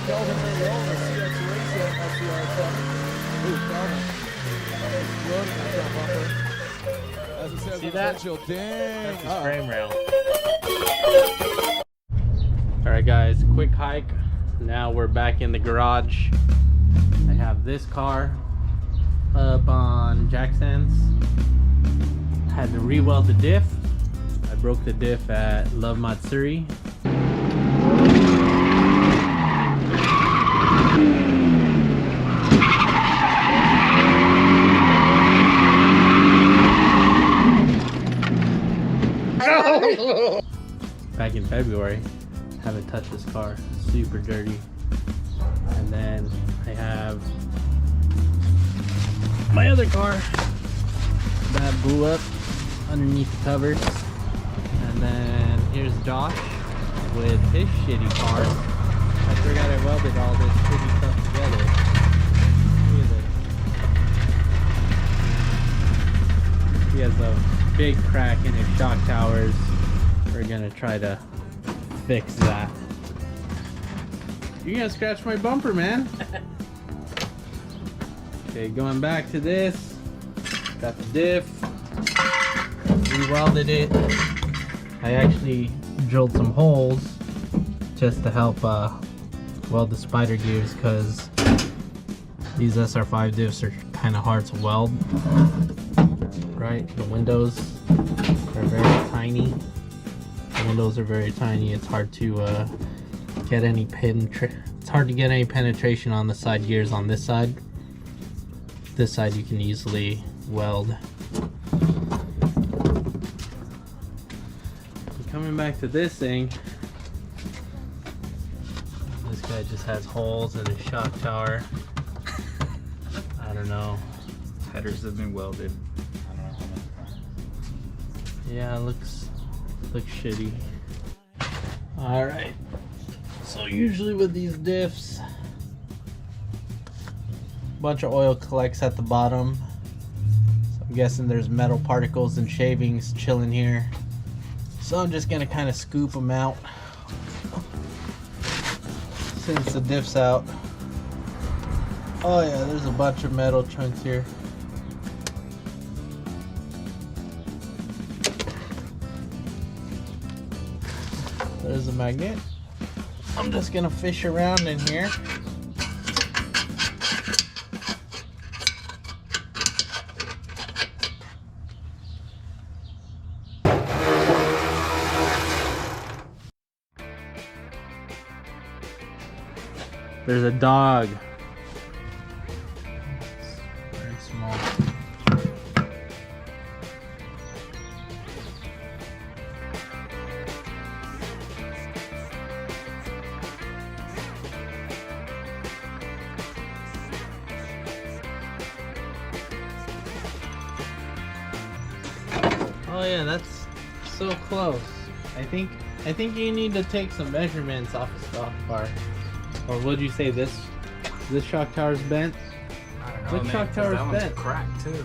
Kelvin early on, the CX Racing SCR7. Ooh, Kelvin. Loading that front bumper. As it says See on that? the windshield, dang. That's his frame rail. Alright guys, quick hike. Now we're back in the garage. I have this car up on jack stands. Had to re-weld the diff. I broke the diff at Love Matsuri. Back in February. Haven't touched this car. Super dirty. And then I have my other car that blew up underneath the covers. And then here's Josh with his shitty car. I forgot I welded all this shitty stuff together. Look at this. He has a big crack in his shock towers. We're gonna try to fix that. You're gonna scratch my bumper, man. Okay, going back to this. Got the diff. Re-welded it. I actually drilled some holes just to help weld the spider gears, because these SR5 diffs are kind of hard to weld. Right? The windows are very tiny. The windows are very tiny. It's hard to get any penetration on the side gears on this side. This side you can easily weld. Coming back to this thing, this guy just has holes in his shock tower. I don't know. Headers have been welded. I don't know how much. Yeah, it looks shitty. Alright. So usually with these diffs, a bunch of oil collects at the bottom. So I'm guessing there's metal particles and shavings chilling here. So I'm just gonna kind of scoop them out since the diff's out. Oh yeah, there's a bunch of metal chunks here. There's a magnet. I'm just gonna fish around in here. There's a dog. It's very small. Oh yeah, that's so close. I think you need to take some measurements off a stock car. Or would you say this shock tower's bent? I don't know. This shock tower's that bent. one's cracked too.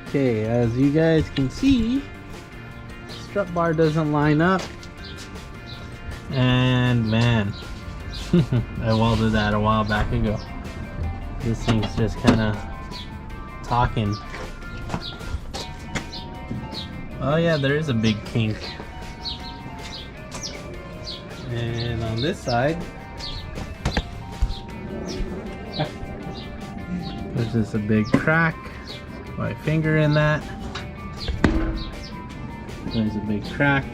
Okay, as you guys can see, strut bar doesn't line up. And man, I welded that a while back ago. This thing's just kind of talking. Oh yeah, there is a big kink. And on this side, there's just a big crack. My finger in that. There's a big crack.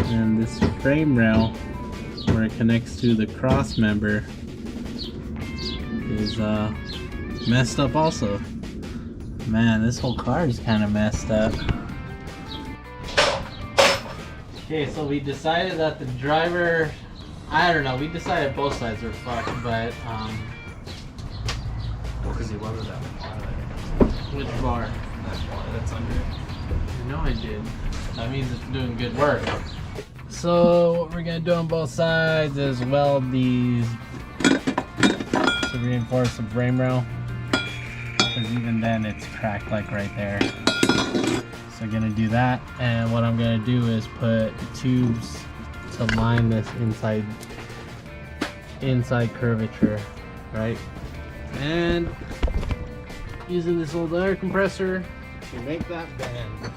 And this frame rail, where it connects to the cross member, is messed up also. Man, this whole car is kind of messed up. Okay, so we decided that the driver, I don't know, we decided both sides were fucked, but Well, because he welded that bar. which bar? That bar that's under it. I know I did. That means it's doing good work. So what we're gonna do on both sides is weld these to reinforce the frame rail, because even then it's cracked like right there. So I'm gonna do that, and what I'm gonna do is put tubes to line this inside curvature, right? And using this old air compressor to make that bend.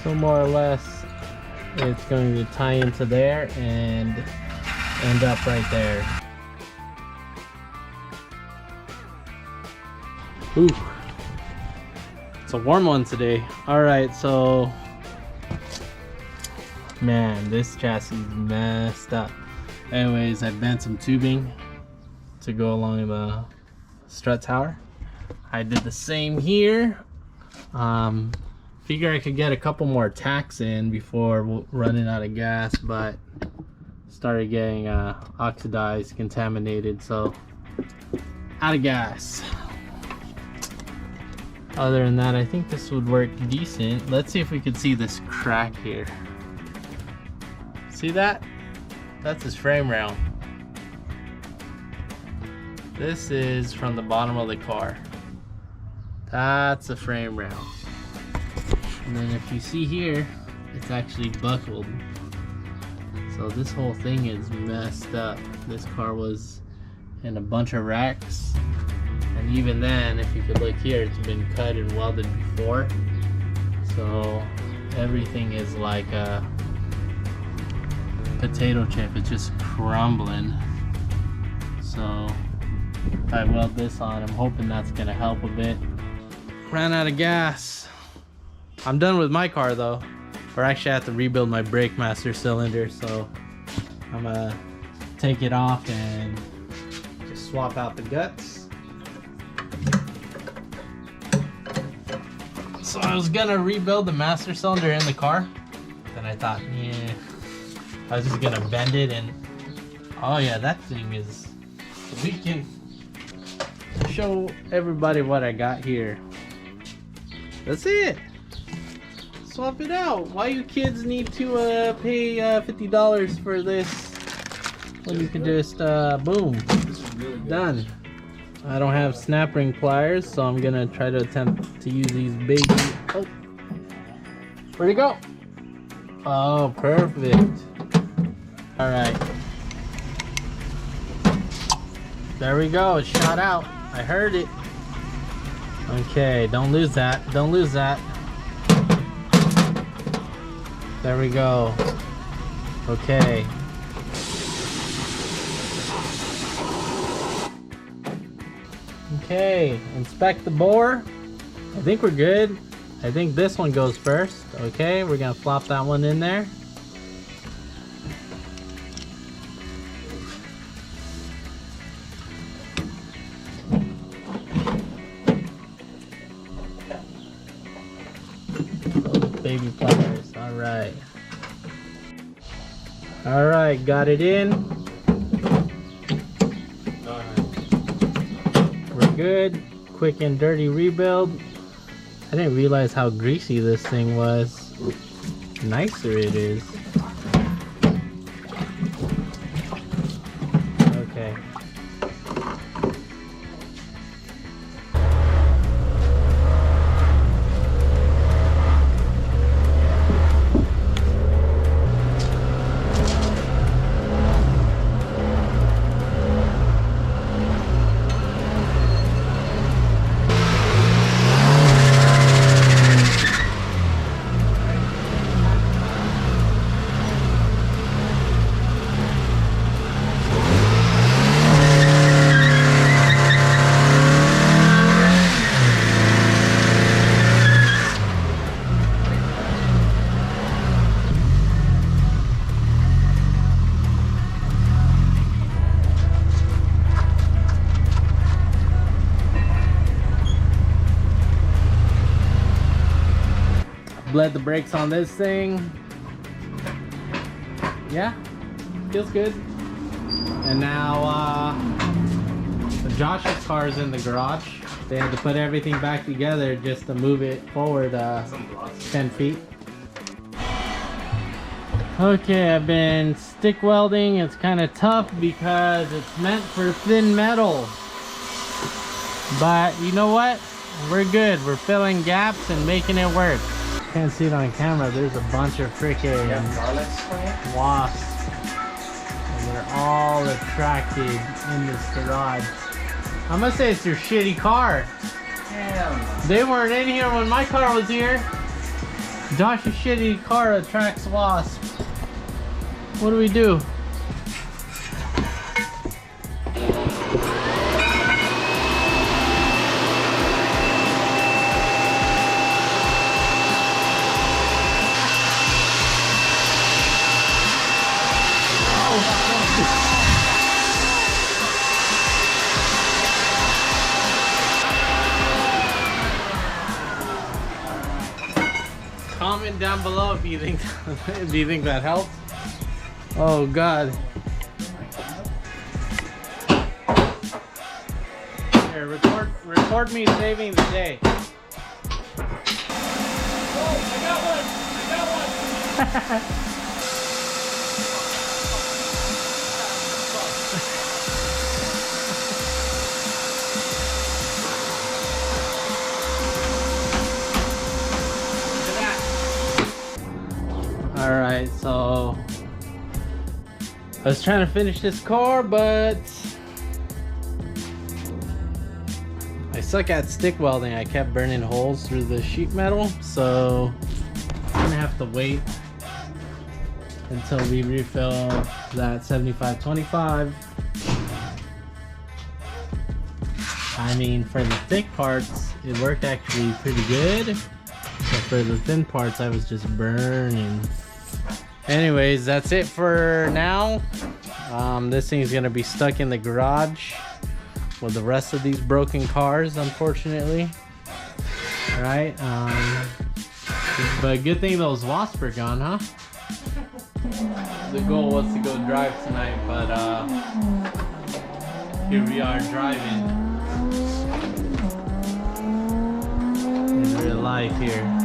So more or less it's going to tie into there and end up right there. Ooh, it's a warm one today. Alright, so man, this chassis is messed up. Anyways, I bent some tubing to go along the strut tower. I did the same here. Figure I could get a couple more tacks in before running out of gas, but started getting oxidized, contaminated, so out of gas. Other than that, I think this would work decent. Let's see if we could see this crack here. See that? That's his frame rail. This is from the bottom of the car. That's a frame rail. And then if you see here, it's actually buckled. So this whole thing is messed up. This car was in a bunch of racks. And even then, if you could look here, it's been cut and welded before. So everything is like a potato chip. It's just crumbling. So if I weld this on, I'm hoping that's gonna help a bit. Ran out of gas. I'm done with my car though. Or actually I have to rebuild my brake master cylinder, so I'm gonna take it off and just swap out the guts. So I was gonna rebuild the master cylinder in the car, then I thought, yeah, I was just gonna bend it, and oh yeah, that thing is, we can show everybody what I got here. That's it. Swap it out. Why you kids need to pay $50 for this when you can just boom, done. I don't have snap ring pliers, so I'm gonna try to attempt to use these big. Oh, where'd it go? Oh, perfect. All right, there we go. It shot out. I heard it. Okay, don't lose that. Don't lose that. There we go. Okay. Okay, inspect the bore. I think we're good. I think this one goes first. Okay, we're gonna flop that one in there. Those baby pliers. All right. All right, got it in. Good, quick and dirty rebuild. I didn't realize how greasy this thing was. Nicer it is. Okay. Bled the brakes on this thing. Yeah, feels good. And now Josh's car is in the garage. They had to put everything back together just to move it forward 10 feet. Okay, I've been stick welding. It's kind of tough because it's meant for thin metal. But you know what? We're good. We're filling gaps and making it work. Can't see it on camera. There's a bunch of freaking wasps. And they're all attracted in this garage. I'm gonna say it's your shitty car. Damn. They weren't in here when my car was here. Josh's shitty car attracts wasps. What do we do? Comment down below if you think do you think that helped? Oh God. Here, record me saving the day. Oh, I got one! I got one! Alright, so I was trying to finish this car, but I suck at stick welding. I kept burning holes through the sheet metal, so I'm gonna have to wait until we refill that 7525. I mean, for the thick parts, it worked actually pretty good, but for the thin parts, I was just burning. Anyways, that's it for now. This thing's gonna be stuck in the garage with the rest of these broken cars, unfortunately. Alright, but good thing those wasps are gone, huh? The goal was to go drive tonight, but here we are driving in real life here.